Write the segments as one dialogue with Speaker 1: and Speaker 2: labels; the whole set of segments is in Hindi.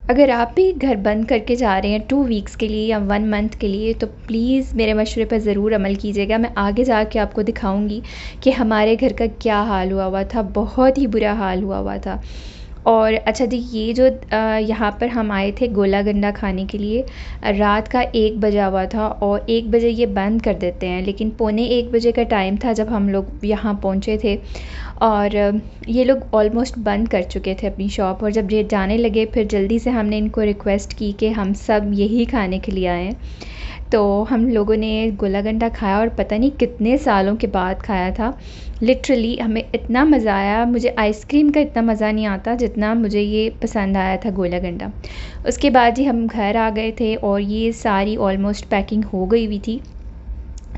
Speaker 1: अगर आप भी घर बंद करके जा रहे हैं 2 वीक्स के लिए या 1 मंथ के लिए, तो प्लीज़ मेरे मशवरे पर ज़रूर अमल कीजिएगा। मैं आगे जाके आपको दिखाऊँगी कि हमारे घर का क्या हाल हुआ हुआ था, बहुत ही बुरा हाल हुआ हुआ था। और अच्छा जी, ये जो यहाँ पर हम आए थे गोला गंडा खाने के लिए, रात का 1 बजा हुआ था और 1 बजे ये बंद कर देते हैं, लेकिन पौने 1 बजे का टाइम था जब हम लोग यहाँ पहुँचे थे। और ये लोग ऑलमोस्ट बंद कर चुके थे अपनी शॉप, और जब ये जाने लगे फिर जल्दी से हमने इनको रिक्वेस्ट की कि हम सब यही खाने के लिए आए हैं। तो हम लोगों ने गोला गंडा खाया और पता नहीं कितने सालों के बाद खाया था। लिटरली हमें इतना मज़ा आया, मुझे आइसक्रीम का इतना मज़ा नहीं आता जितना मुझे ये पसंद आया था गोला गंडा। उसके बाद ही हम घर आ गए थे और ये सारी ऑलमोस्ट पैकिंग हो गई हुई थी।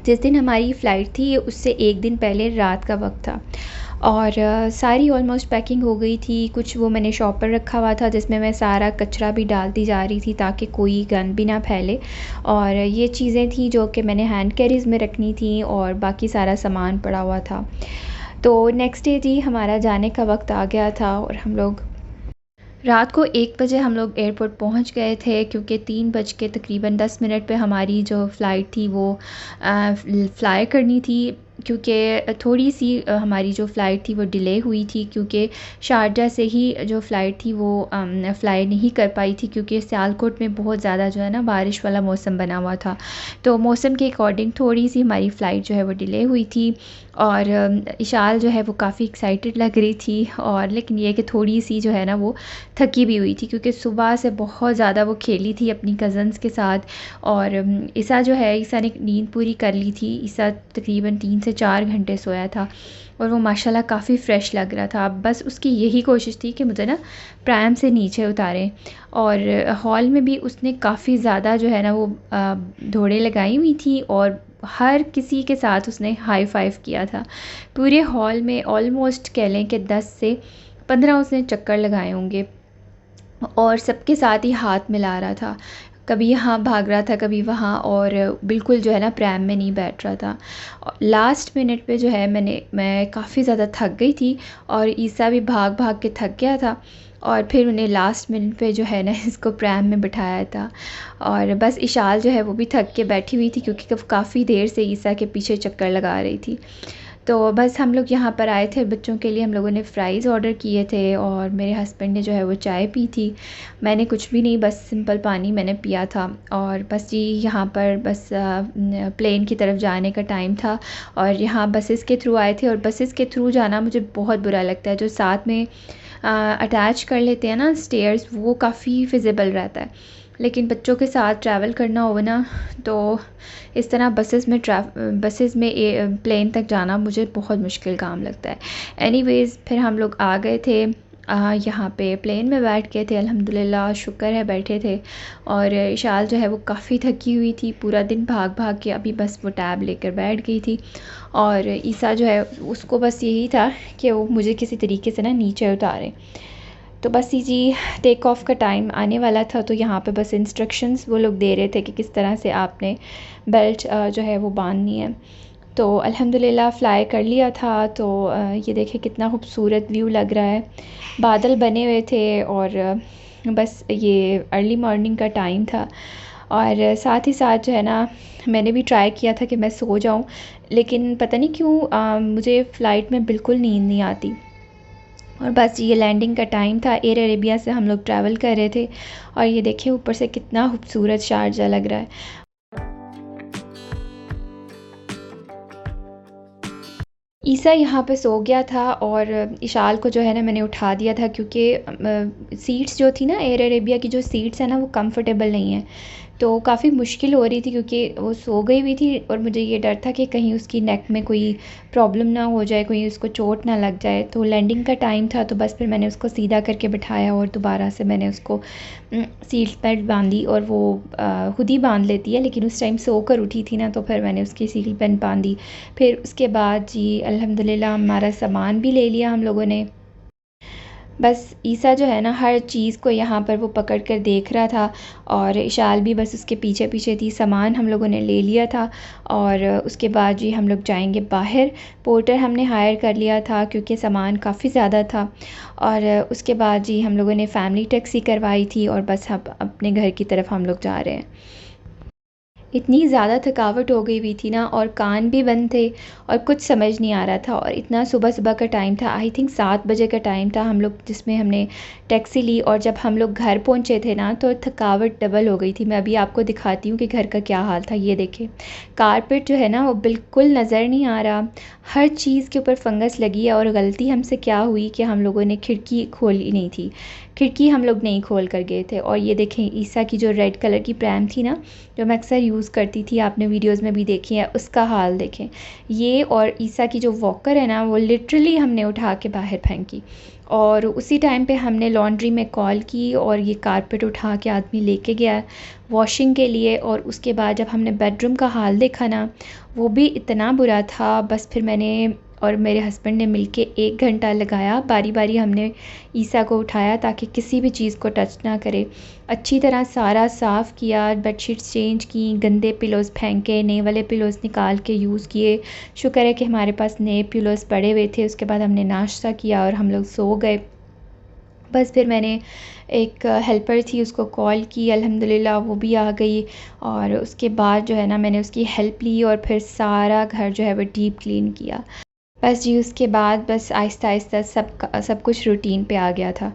Speaker 1: जिस दिन हमारी फ़्लाइट थी उससे 1 दिन पहले रात का वक्त था, और सारी ऑलमोस्ट पैकिंग हो गई थी। कुछ वो मैंने शॉपर रखा हुआ था जिसमें मैं सारा कचरा भी डालती जा रही थी ताकि कोई गंद भी ना फैले, और ये चीज़ें थी जो कि मैंने हैंड कैरीज़ में रखनी थी, और बाकी सारा सामान पड़ा हुआ था। तो नेक्स्ट डे जी हमारा जाने का वक्त आ गया था, और हम लोग रात को 1 बजे हम लोग एयरपोर्ट पहुंच गए थे, क्योंकि 3 बज के तकरीबन 10 मिनट पे हमारी जो फ़्लाइट थी वो फ़्लाई करनी थी। क्योंकि थोड़ी सी हमारी जो फ़्लाइट थी वो डिले हुई थी, क्योंकि शारजा से ही जो फ़्लाइट थी वो फ़्लाई नहीं कर पाई थी, क्योंकि सियालकोट में बहुत ज़्यादा जो है ना बारिश वाला मौसम बना हुआ था। तो मौसम के अकॉर्डिंग थोड़ी सी हमारी फ़्लाइट जो है वो डिले हुई थी। और इशाल जो है वो काफ़ी एक्साइटेड लग रही थी, और लेकिन ये कि थोड़ी सी जो है ना वो थकी भी हुई थी, क्योंकि सुबह से बहुत ज़्यादा वो खेली थी अपनी कज़न्स के साथ। और ईसा जो है, ईसा ने नींद पूरी कर ली थी। ईसा तकरीबन 3 से 4 घंटे सोया था, और वो माशाल्लाह काफ़ी फ़्रेश लग रहा था। अब बस उसकी यही कोशिश थी कि मुझे ना प्रैम से नीचे उतारें। और हॉल में भी उसने काफ़ी ज़्यादा जो है ना वो दौड़ें लगाई हुई थी, और हर किसी के साथ उसने हाई फाइव किया था। पूरे हॉल में ऑलमोस्ट कह लें कि 10 से 15 उसने चक्कर लगाए होंगे, और सबके साथ ही हाथ मिला रहा था। कभी यहाँ भाग रहा था, कभी वहाँ, और बिल्कुल जो है ना प्रैम में नहीं बैठ रहा था। और लास्ट मिनट पे जो है मैं काफ़ी ज़्यादा थक गई थी, और ईसा भी भाग भाग के थक गया था, और फिर उन्हें लास्ट मिनट पे जो है ना इसको प्रैम में बिठाया था। और बस इशाल जो है वो भी थक के बैठी हुई थी, क्योंकि काफ़ी देर से ईसा के पीछे चक्कर लगा रही थी। तो बस हम लोग यहाँ पर आए थे, बच्चों के लिए हम लोगों ने फ़्राइज़ ऑर्डर किए थे, और मेरे हस्बैंड ने जो है वो चाय पी थी। मैंने कुछ भी नहीं, बस सिंपल पानी मैंने पिया था। और बस जी यहाँ पर बस प्लेन की तरफ जाने का टाइम था, और यहाँ बसेस के थ्रू आए थे। और बसेस के थ्रू जाना मुझे बहुत बुरा लगता है। जो साथ में अटैच कर लेते हैं ना स्टेयर्स, वो काफ़ी फिजिबल रहता है, लेकिन बच्चों के साथ ट्रैवल करना हो ना, तो इस तरह बसेस में प्लेन तक जाना मुझे बहुत मुश्किल काम लगता है। एनीवेज़ फिर हम लोग आ गए थे, यहाँ पे प्लेन में बैठ गए थे। अल्हम्दुलिल्लाह, शुक्र है बैठे थे। और इशाल जो है वो काफ़ी थकी हुई थी, पूरा दिन भाग भाग के अभी बस वो टैब लेकर बैठ गई थी। और ईसा जो है उसको बस यही था कि वो मुझे किसी तरीके से ना नीचे उतारे। तो बस जी टेक ऑफ़ का टाइम आने वाला था, तो यहाँ पे बस इंस्ट्रक्शंस वो लोग दे रहे थे कि किस तरह से आपने बेल्ट जो है वो बांधनी है। तो अल्हम्दुलिल्लाह फ़्लाई कर लिया था। तो ये देखिए कितना खूबसूरत व्यू लग रहा है, बादल बने हुए थे, और बस ये अर्ली मॉर्निंग का टाइम था। और साथ ही साथ जो है ना मैंने भी ट्राई किया था कि मैं सो जाऊं, लेकिन पता नहीं क्यों मुझे फ़्लाइट में बिल्कुल नींद नहीं आती। और बस ये लैंडिंग का टाइम था, एयर अरेबिया से हम लोग ट्रैवल कर रहे थे, और ये देखिए ऊपर से कितना खूबसूरत शारजा लग रहा है। ईसा यहाँ पे सो गया था, और इशाल को जो है ना मैंने उठा दिया था, क्योंकि सीट्स जो थी ना एयर अरेबिया की जो सीट्स हैं ना वो कंफर्टेबल नहीं है। तो काफ़ी मुश्किल हो रही थी, क्योंकि वो सो गई हुई थी, और मुझे ये डर था कि कहीं उसकी नेक में कोई प्रॉब्लम ना हो जाए, कोई उसको चोट ना लग जाए। तो लैंडिंग का टाइम था, तो बस फिर मैंने उसको सीधा करके बिठाया, और दोबारा से मैंने उसको सीट बेल्ट बांधी। और वो खुद ही बांध लेती है, लेकिन उस टाइम सो कर उठी थी ना, तो फिर मैंने उसकी सीट बेल्ट बांधी। फिर उसके बाद जी अल्हम्दुलिल्लाह हमारा सामान भी ले लिया हम लोगों ने। बस ईसा जो है ना हर चीज़ को यहाँ पर वो पकड़ कर देख रहा था और इशाल भी बस उसके पीछे पीछे थी। सामान हम लोगों ने ले लिया था और उसके बाद जी हम लोग जाएंगे बाहर। पोर्टर हमने हायर कर लिया था क्योंकि सामान काफ़ी ज़्यादा था। और उसके बाद जी हम लोगों ने फ़ैमिली टैक्सी करवाई थी और बस अब अपने घर की तरफ हम लोग जा रहे हैं। इतनी ज़्यादा थकावट हो गई हुई थी ना और कान भी बंद थे और कुछ समझ नहीं आ रहा था। और इतना सुबह सुबह का टाइम था, आई थिंक 7 बजे का टाइम था हम लोग जिसमें हमने टैक्सी ली। और जब हम लोग घर पहुंचे थे ना तो थकावट डबल हो गई थी। मैं अभी आपको दिखाती हूँ कि घर का क्या हाल था। ये देखें, कारपेट जो है ना वो बिल्कुल नज़र नहीं आ रहा, हर चीज़ के ऊपर फंगस लगी है। और गलती हमसे क्या हुई कि हम लोगों ने खिड़की खोली नहीं थी, खिड़की हम लोग नहीं खोल कर गए थे। और ये देखें, ईसा की जो रेड कलर की प्रैम थी ना जो मैं अक्सर यूज़ करती थी, आपने वीडियोस में भी देखी है, उसका हाल देखें। ये और ईसा की जो वॉकर है ना वो लिटरली हमने उठा के बाहर फेंकी। और उसी टाइम पे हमने लॉन्ड्री में कॉल की और ये कारपेट उठा के आदमी लेके गया वॉशिंग के लिए। और उसके बाद जब हमने बेडरूम का हाल देखा ना वो भी इतना बुरा था। बस फिर मैंने और मेरे हस्बैंड ने मिलके 1 घंटा लगाया, बारी बारी हमने ईसा को उठाया ताकि किसी भी चीज़ को टच ना करे। अच्छी तरह सारा साफ़ किया, बेडशीट्स चेंज की, गंदे पिलोज़ फेंके, नए वाले पिलोज़ निकाल के यूज़ किए। शुक्र है कि हमारे पास नए पिलोज़ पड़े हुए थे। उसके बाद हमने नाश्ता किया और हम लोग सो गए। बस फिर मैंने एक हेल्पर थी उसको कॉल की, अल्हम्दुलिल्लाह वो भी आ गई। और उसके बाद जो है ना मैंने उसकी हेल्प ली और फिर सारा घर जो है वो डीप क्लीन किया। बस जी उसके बाद बस आहिस्ता आहिस्ता सब कुछ रूटीन पे आ गया था।